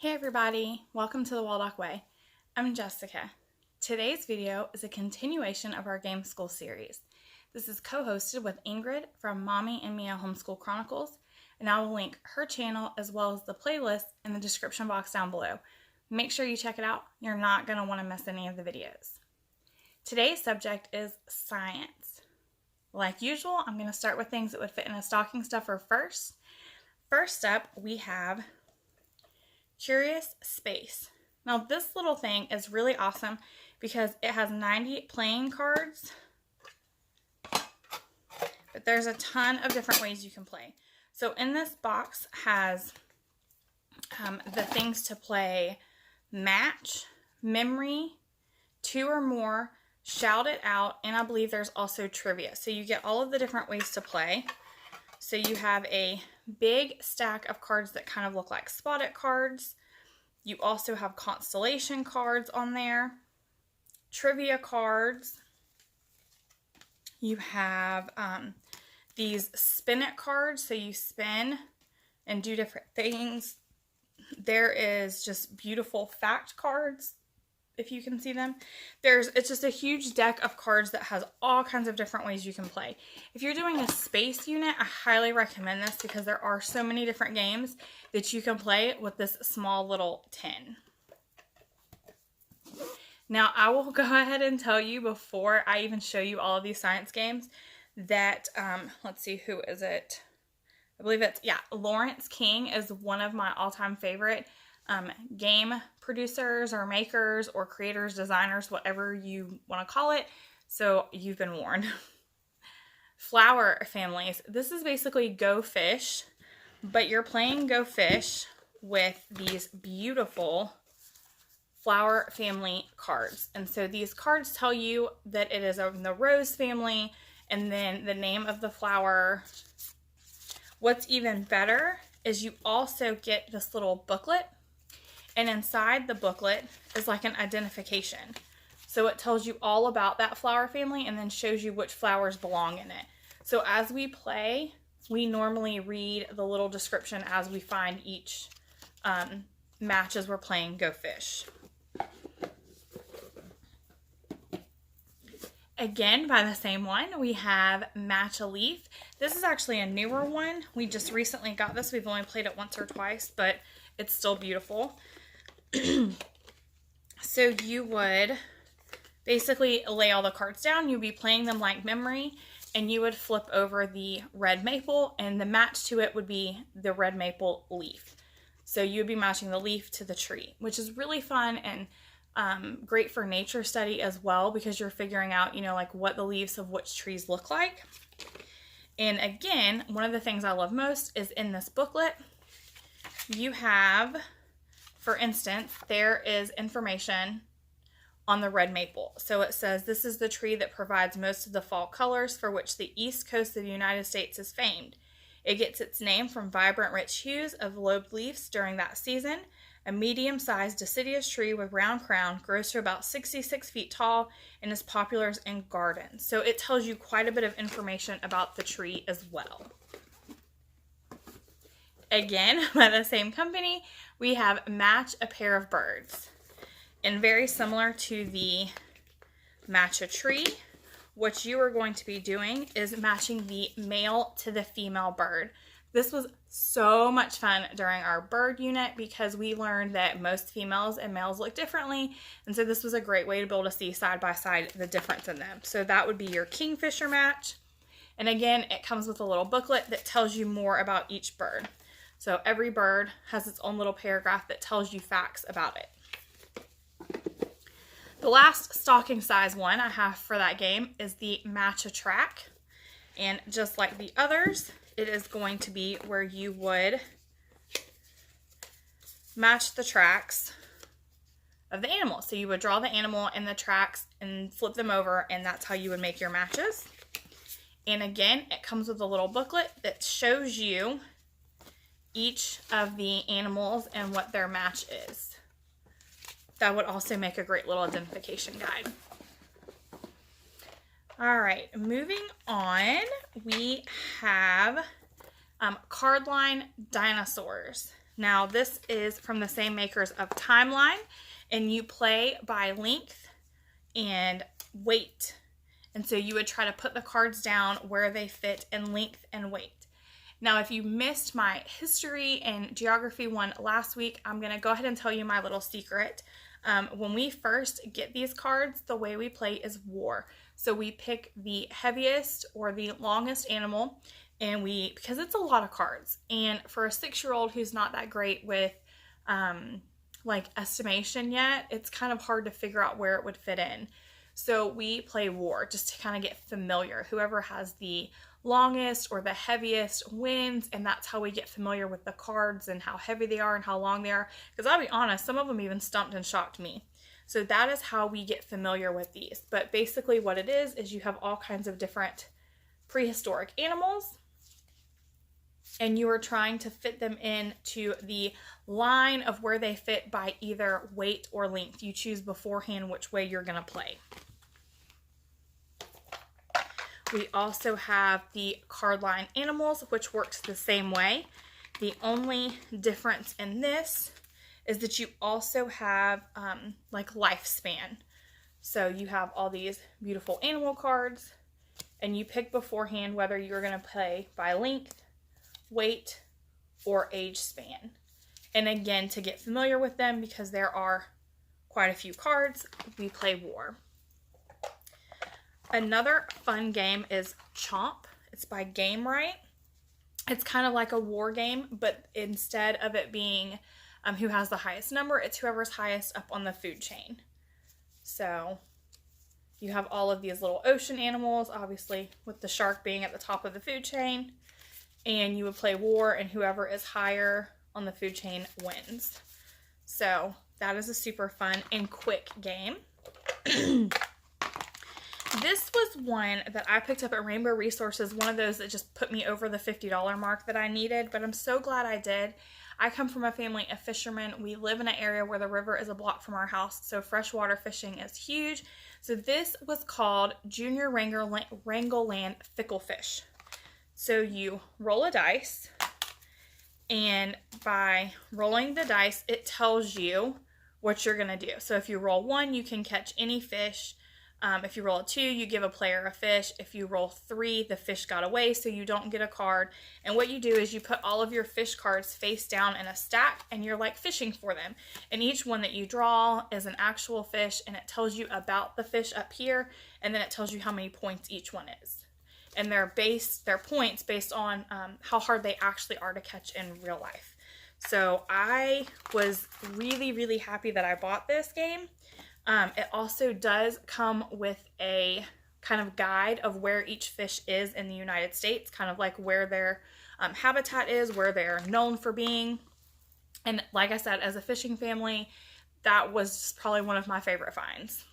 Hey everybody, welcome to the Waldock Way. I'm Jessica. Today's video is a continuation of our Gameschool series. This is co-hosted with Ingrid from Mommy and Mia Homeschool Chronicles, and I will link her channel as well as the playlist in the description box down below. Make sure you check it out. You're not going to want to miss any of the videos. Today's subject is science. Like usual, I'm going to start with things that would fit in a stocking stuffer first. First up, we have Curious Space. Now this little thing is really awesome because it has 90 playing cards, but there's a ton of different ways you can play. So in this box has the things to play: match, memory, two or more, shout it out, and I believe there's also trivia. So you get all of the different ways to play. So you have a big stack of cards that kind of look like spotted cards. You also have constellation cards on there, trivia cards. You have these spin it cards, so you spin and do different things. There is just beautiful fact cards, if you can see them. It's just a huge deck of cards that has all kinds of different ways you can play. If you're doing a space unit, I highly recommend this because there are so many different games that you can play with this small little tin. Now, I will go ahead and tell you before I even show you all of these science games that, let's see, who is it? I believe it's, Lawrence King is one of my all-time favorite game producers or makers or creators, designers, whatever you want to call it. So you've been warned. Flower families. This is basically Go Fish, but you're playing Go Fish with these beautiful flower family cards. And so these cards tell you that it is in the rose family and then the name of the flower. What's even better is you also get this little booklet. And inside the booklet is like an identification. So it tells you all about that flower family and then shows you which flowers belong in it. So as we play, we normally read the little description as we find each match as we're playing Go Fish. Again, by the same one, we have Match a Leaf. This is actually a newer one. We just recently got this. We've only played it once or twice, but it's still beautiful. So you would basically lay all the cards down. You'd be playing them like memory, and you would flip over the red maple, and the match to it would be the red maple leaf. So you would be matching the leaf to the tree, which is really fun and great for nature study as well, because you're figuring out, like what the leaves of which trees look like. And again, one of the things I love most is in this booklet, you have, for instance, there is information on the red maple. So it says, this is the tree that provides most of the fall colors for which the east coast of the United States is famed. It gets its name from vibrant rich hues of lobed leaves during that season. A medium-sized deciduous tree with round crown grows to about 66 feet tall and is popular in gardens. So it tells you quite a bit of information about the tree as well. Again, by the same company, we have Match a Pair of Birds. And very similar to the Match a Tree, what you are going to be doing is matching the male to the female bird. This was so much fun during our bird unit because we learned that most females and males look differently. And so this was a great way to be able to see side by side the difference in them. So that would be your kingfisher match. And again, it comes with a little booklet that tells you more about each bird. So every bird has its own little paragraph that tells you facts about it. The last stocking size one I have for that game is the Match a Track. And just like the others, it is going to be where you would match the tracks of the animal. So you would draw the animal and the tracks and flip them over, and that's how you would make your matches. And again, it comes with a little booklet that shows you each of the animals and what their match is. That would also make a great little identification guide. All right, moving on, we have cardline dinosaurs. Now this is from the same makers of Timeline, and you play by length and weight. And so you would try to put the cards down where they fit in length and weight. Now, if you missed my history and geography one last week, I'm going to go ahead and tell you my little secret. When we first get these cards, the way we play is war. So we pick the heaviest or the longest animal, and because it's a lot of cards, and for a 6-year-old who's not that great with like estimation yet, it's kind of hard to figure out where it would fit in. So we play war just to kind of get familiar. Whoever has the longest or the heaviest wins, and that's how we get familiar with the cards and how heavy they are and how long they are. Because I'll be honest, some of them even stumped and shocked me. So that is how we get familiar with these. But basically what it is you have all kinds of different prehistoric animals, and you are trying to fit them into the line of where they fit by either weight or length. You choose beforehand which way you're going to play. We also have the card line animals, which works the same way. The only difference in this is that you also have like lifespan. So you have all these beautiful animal cards, and you pick beforehand whether you're going to play by length, weight, or age span. And again, to get familiar with them, because there are quite a few cards, we play war. Another fun game is Chomp. It's by Game Right. It's kind of like a war game, but instead of it being who has the highest number, it's whoever's highest up on the food chain. So you have all of these little ocean animals, obviously with the shark being at the top of the food chain, and you would play war, and whoever is higher on the food chain wins. So that is a super fun and quick game. This was one that I picked up at Rainbow Resources, one of those that just put me over the $50 mark that I needed, but I'm so glad I did. I come from a family of fishermen. We live in an area where the river is a block from our house, so freshwater fishing is huge. So this was called Junior Wrangleland Ficklefish. So you roll a dice, and by rolling the dice, it tells you what you're going to do. So if you roll 1, you can catch any fish. If you roll a 2, you give a player a fish. If you roll 3, the fish got away, so you don't get a card. And what you do is you put all of your fish cards face down in a stack, and you're like fishing for them. And each one that you draw is an actual fish, and it tells you about the fish up here, and then it tells you how many points each one is. And they're points based on how hard they actually are to catch in real life. So I was really, really happy that I bought this game. It also does come with a kind of guide of where each fish is in the United States, kind of like where their habitat is, where they're known for being. And like I said, as a fishing family, that was probably one of my favorite finds.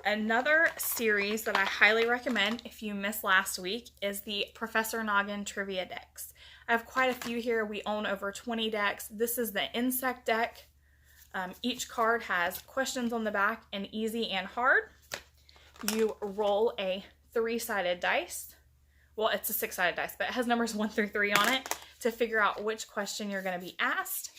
Another series that I highly recommend if you missed last week is the Professor Noggin Trivia Decks. I have quite a few here. We own over 20 decks. This is the insect deck. Each card has questions on the back, and easy and hard. You roll a 3-sided dice. Well, it's a 6-sided dice, but it has numbers 1 through 3 on it to figure out which question you're going to be asked.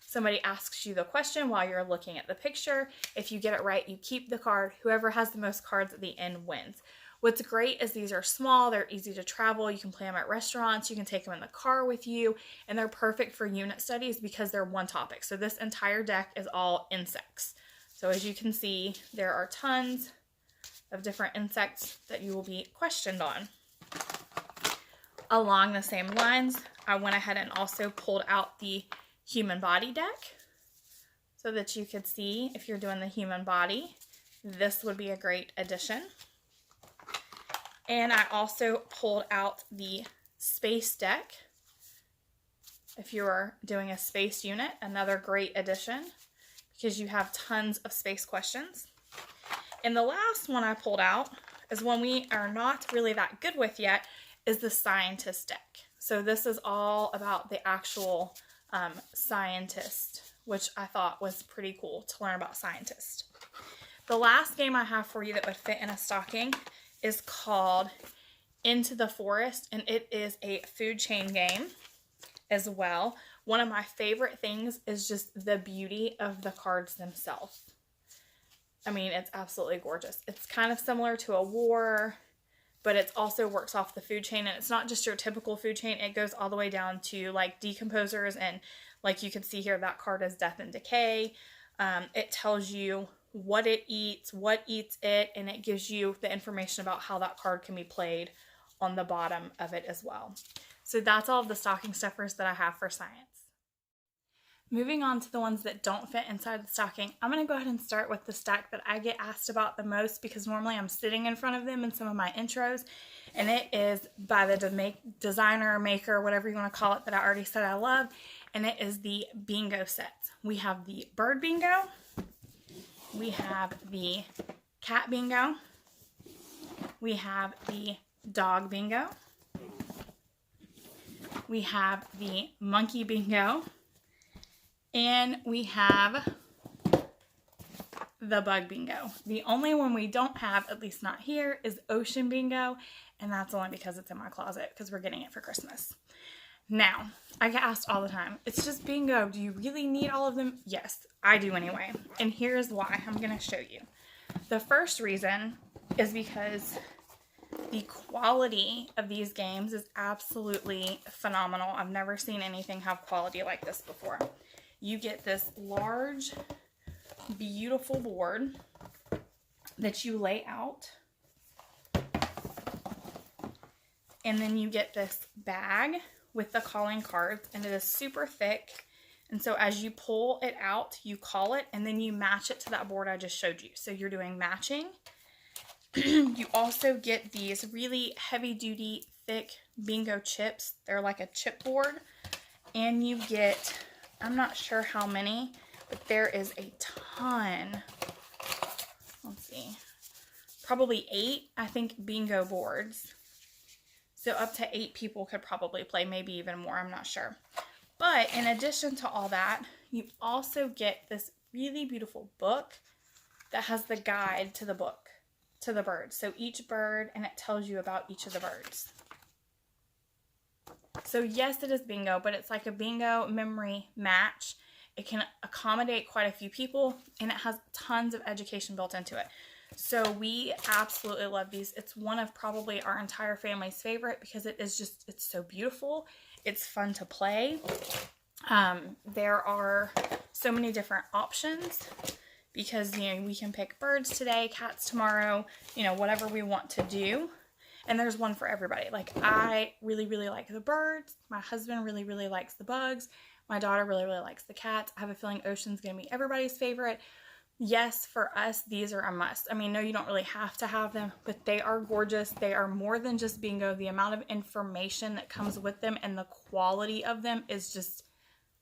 Somebody asks you the question while you're looking at the picture. If you get it right, you keep the card. Whoever has the most cards at the end wins. What's great is these are small, they're easy to travel, you can play them at restaurants, you can take them in the car with you, and they're perfect for unit studies because they're one topic. So this entire deck is all insects. So as you can see, there are tons of different insects that you will be questioned on. Along the same lines, I went ahead and also pulled out the human body deck so that you could see if you're doing the human body. This would be a great addition. And I also pulled out the space deck. If you're doing a space unit, another great addition because you have tons of space questions. And the last one I pulled out is one we are not really that good with yet, is the scientist deck. So this is all about the actual scientist, which I thought was pretty cool to learn about scientists. The last game I have for you that would fit in a stocking is called Into the Forest, and it is a food chain game as well, One of my favorite things is just the beauty of the cards themselves. I mean, it's absolutely gorgeous. It's kind of similar to a war, but it also works off the food chain, and it's not just your typical food chain. It goes all the way down to like decomposers, and like you can see here, that card is death and decay. It tells you what it eats, what eats it, and it gives you the information about how that card can be played on the bottom of it as well. So that's all of the stocking stuffers that I have for science. Moving on to the ones that don't fit inside the stocking, I'm going to go ahead and start with the stack that I get asked about the most, because normally I'm sitting in front of them in some of my intros, and it is by the designer, maker, whatever you want to call it, that I already said I love, and it is the bingo sets. We have the bird bingo, we have the cat bingo, we have the dog bingo, we have the monkey bingo, and we have the bug bingo. The only one we don't have, at least not here, is ocean bingo, and that's only because it's in my closet because we're getting it for Christmas. Now, I get asked all the time, it's just bingo. Do you really need all of them? Yes, I do anyway. And here's why. I'm going to show you. The first reason is because the quality of these games is absolutely phenomenal. I've never seen anything have quality like this before. You get this large, beautiful board that you lay out. And then you get this bag with the calling cards, and it is super thick. And so as you pull it out, you call it, and then you match it to that board I just showed you. So you're doing matching. You also get these really heavy-duty, thick bingo chips. They're like a chipboard. And you get, I'm not sure how many, but there is a ton. Let's see. Probably 8, I think, bingo boards. So up to 8 people could probably play, maybe even more, I'm not sure. But in addition to all that, you also get this really beautiful book that has the guide to the book, to the birds. So each bird, and it tells you about each of the birds. So yes, it is bingo, but it's like a bingo memory match. It can accommodate quite a few people, and it has tons of education built into it. So we absolutely love these. It's one of probably our entire family's favorite because it is just, it's so beautiful. It's fun to play. There are so many different options because, you know, we can pick birds today, cats tomorrow, you know, whatever we want to do. And there's one for everybody. Like, I really, really like the birds. My husband really, really likes the bugs. My daughter really, really likes the cats. I have a feeling ocean's going to be everybody's favorite. Yes, for us, these are a must. I mean, no, you don't really have to have them, but they are gorgeous. They are more than just bingo. The amount of information that comes with them and the quality of them is just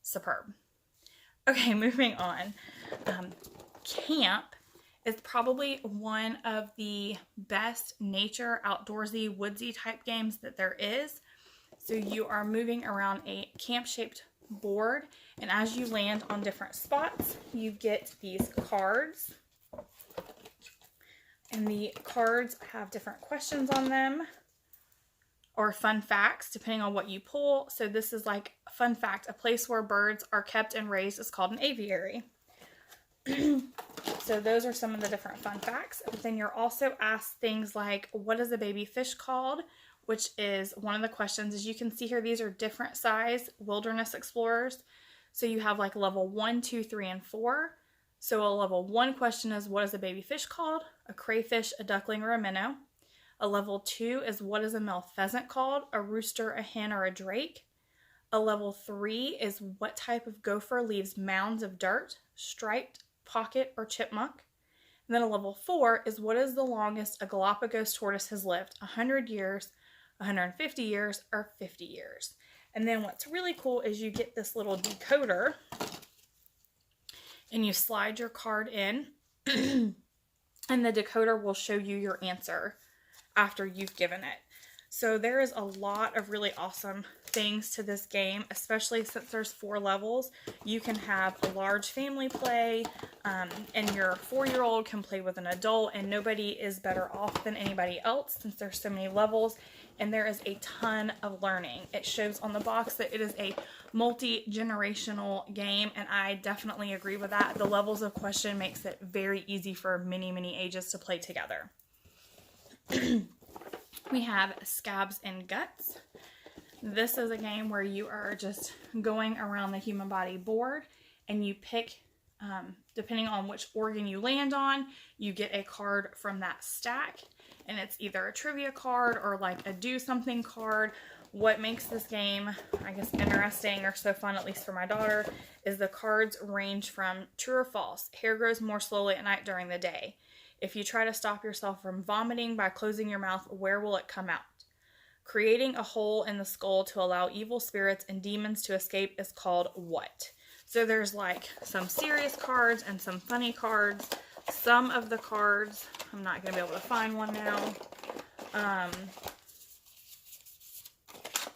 superb. Okay, moving on. Camp is probably one of the best nature, outdoorsy, woodsy type games that there is. So you are moving around a camp-shaped board, and as you land on different spots, you get these cards, and the cards have different questions on them or fun facts depending on what you pull. So this is like fun fact: a place where birds are kept and raised is called an aviary. So those are some of the different fun facts. But then you're also asked things like, what is a baby fish called? Which is one of the questions. As you can see here, these are different size wilderness explorers. So you have like level 1, 2, 3, and 4. So a level 1 question is, what is a baby fish called? A crayfish, a duckling, or a minnow. A level 2 is, what is a male pheasant called? A rooster, a hen, or a drake. A level 3 is, what type of gopher leaves mounds of dirt, striped, pocket, or chipmunk. And then a level 4 is, what is the longest a Galapagos tortoise has lived? 100 years, 150 years, or 50 years. And then what's really cool is you get this little decoder and you slide your card in and the decoder will show you your answer after you've given it. So there is a lot of really awesome things to this game, especially since there's 4 levels. You can have a large family play, and your 4-year-old can play with an adult, and nobody is better off than anybody else since there's so many levels, and there is a ton of learning. It shows on the box that it is a multi-generational game, and I definitely agree with that. The levels of question makes it very easy for many ages to play together. We have Scabs and Guts. This is a game where you are just going around the human body board, and you pick, depending on which organ you land on, you get a card from that stack, and it's either a trivia card or like a do something card. What makes this game, I guess, interesting or so fun, at least for my daughter, is the cards range from true or false. Hair grows more slowly at night during the day. If you try to stop yourself from vomiting by closing your mouth, where will it come out? Creating a hole in the skull to allow evil spirits and demons to escape is called what? So there's like some serious cards and some funny cards. Some of the cards, I'm not going to be able to find one now,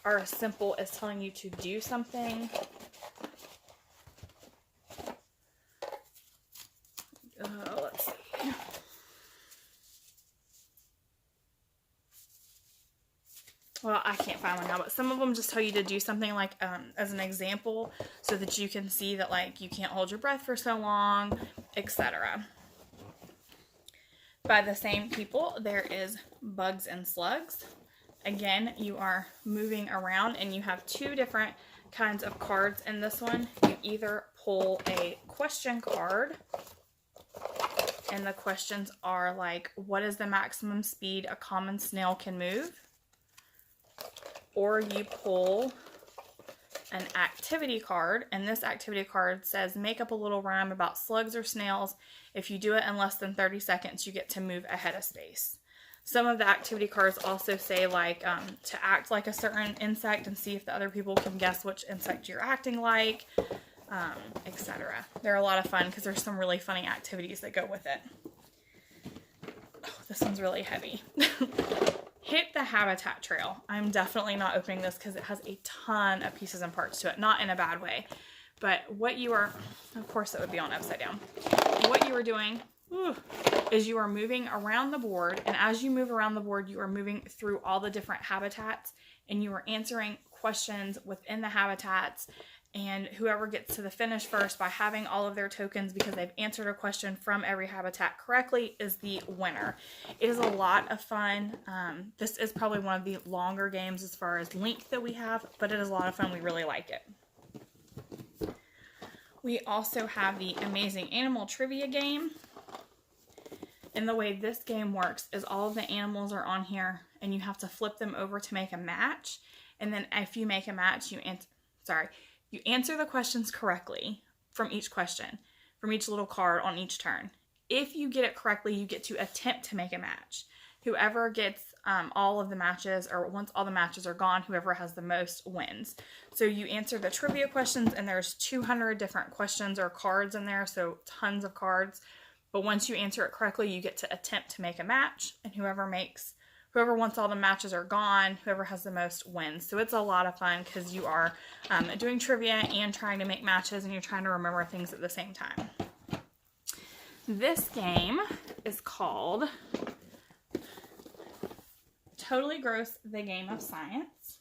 are as simple as telling you to do something. Let's see. Well, I can't find one now, but some of them just tell you to do something like, as an example, so that you can see that, like, you can't hold your breath for so long, etc. By the same people, there is Bugs and Slugs. Again, you are moving around, and you have 2 different kinds of cards in this one. You either pull a question card, and the questions are like, what is the maximum speed a common snail can move? Or you pull an activity card, and this activity card says, make up a little rhyme about slugs or snails. If you do it in less than 30 seconds, you get to move ahead of space. Some of the activity cards also say, like, to act like a certain insect and see if the other people can guess which insect you're acting like, etc. They're a lot of fun because there's some really funny activities that go with it. Oh, this one's really heavy. Hit the habitat trail. I'm definitely not opening this because it has a ton of pieces and parts to it. Not in a bad way. But what you are, of course it would be on upside down. What you are doing is you are moving around the board. And as you move around the board, you are moving through all the different habitats. And you are answering questions within the habitats. And whoever gets to the finish first by having all of their tokens because they've answered a question from every habitat correctly is the winner. It is a lot of fun. This is probably one of the longer games as far as length that we have, but it is a lot of fun. We really like it. We also have the Amazing Animal Trivia game. And the way this game works is all of the animals are on here, and you have to flip them over to make a match. And then if you make a match, you answer the questions correctly from each question, from each little card on each turn. If you get it correctly, you get to attempt to make a match. Whoever gets all of the matches, or once all the matches are gone, whoever has the most wins. So you answer the trivia questions, and there's 200 different questions or cards in there, so tons of cards. But once you answer it correctly, you get to attempt to make a match, and whoever once all the matches are gone, whoever has the most wins. So it's a lot of fun because you are doing trivia and trying to make matches, and you're trying to remember things at the same time. This game is called Totally Gross, the Game of Science.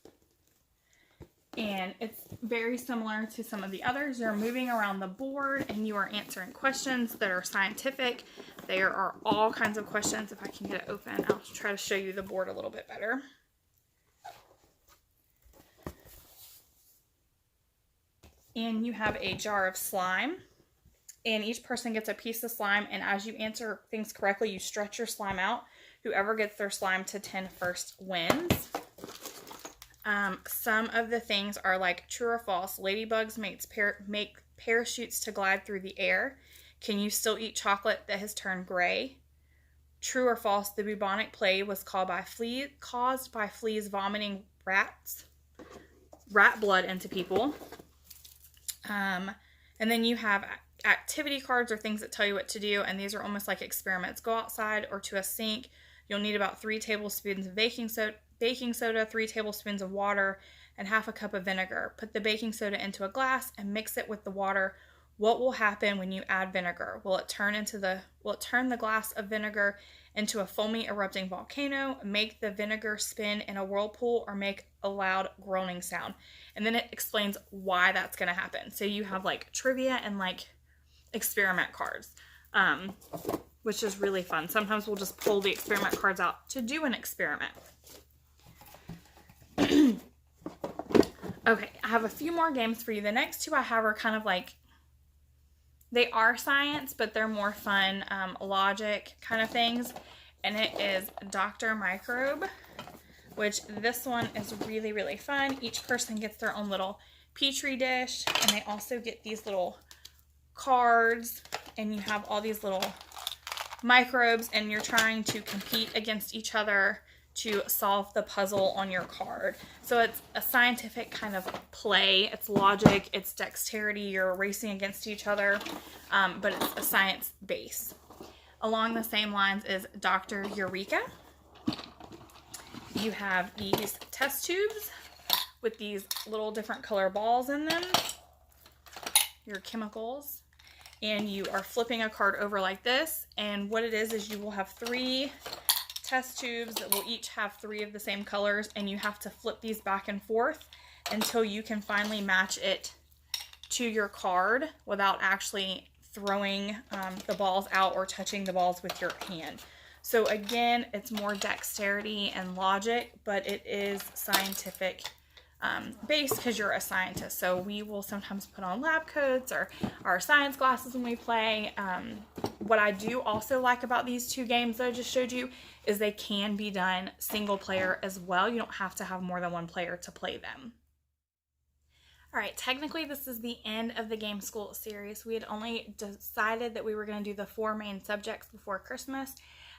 And it's very similar to some of the others. You're moving around the board and you are answering questions that are scientific. There are all kinds of questions. If I can get it open, I'll try to show you the board a little bit better. And you have a jar of slime. And each person gets a piece of slime. And as you answer things correctly, you stretch your slime out. Whoever gets their slime to 10 first wins. Some of the things are like true or false. Ladybugs make parachutes to glide through the air. Can you still eat chocolate that has turned gray? True or false, the bubonic plague was caused by fleas vomiting rat blood into people. And then you have activity cards or things that tell you what to do, and these are almost like experiments. Go outside or to a sink. You'll need about 3 tablespoons of baking soda, 3 tablespoons of water, and half a cup of vinegar. Put the baking soda into a glass and mix it with the water. What will happen when you add vinegar? Will it turn the glass of vinegar into a foamy erupting volcano, make the vinegar spin in a whirlpool, or make a loud groaning sound? And then it explains why that's going to happen. So you have like trivia and like experiment cards, which is really fun. Sometimes we'll just pull the experiment cards out to do an experiment. Okay, I have a few more games for you. The next two I have are kind of like, they are science, but they're more fun, logic kind of things. And it is Dr. Microbe, which this one is really, really fun. Each person gets their own little petri dish, and they also get these little cards, and you have all these little microbes, and you're trying to compete against each other to solve the puzzle on your card. So it's a scientific kind of play. It's logic, it's dexterity, you're racing against each other, but it's a science base. Along the same lines is Dr. Eureka. You have these test tubes with these little different color balls in them, your chemicals, and you are flipping a card over like this, and what it is you will have 3 test tubes that will each have 3 of the same colors, and you have to flip these back and forth until you can finally match it to your card without actually throwing the balls out or touching the balls with your hand. So again, it's more dexterity and logic, but it is scientific based because you're a scientist. So we will sometimes put on lab coats or our science glasses when we play. What I do also like about these 2 games that I just showed you is they can be done single player as well. You don't have to have more than 1 player to play them. All right, technically this is the end of the Game School series. We had only decided that we were going to do the 4 main subjects before Christmas.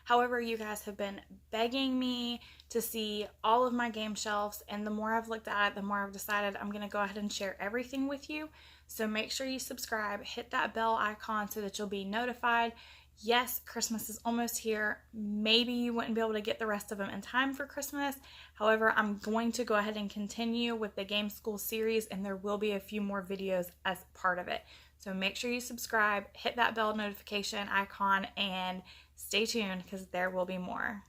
However, you guys have been begging me to see all of my game shelves, and the more I've looked at it, the more I've decided I'm going to go ahead and share everything with you. So make sure you subscribe, hit that bell icon so that you'll be notified. Yes, Christmas is almost here. Maybe you wouldn't be able to get the rest of them in time for Christmas. However, I'm going to go ahead and continue with the Game School series, and there will be a few more videos as part of it. So make sure you subscribe, hit that bell notification icon, and stay tuned because there will be more.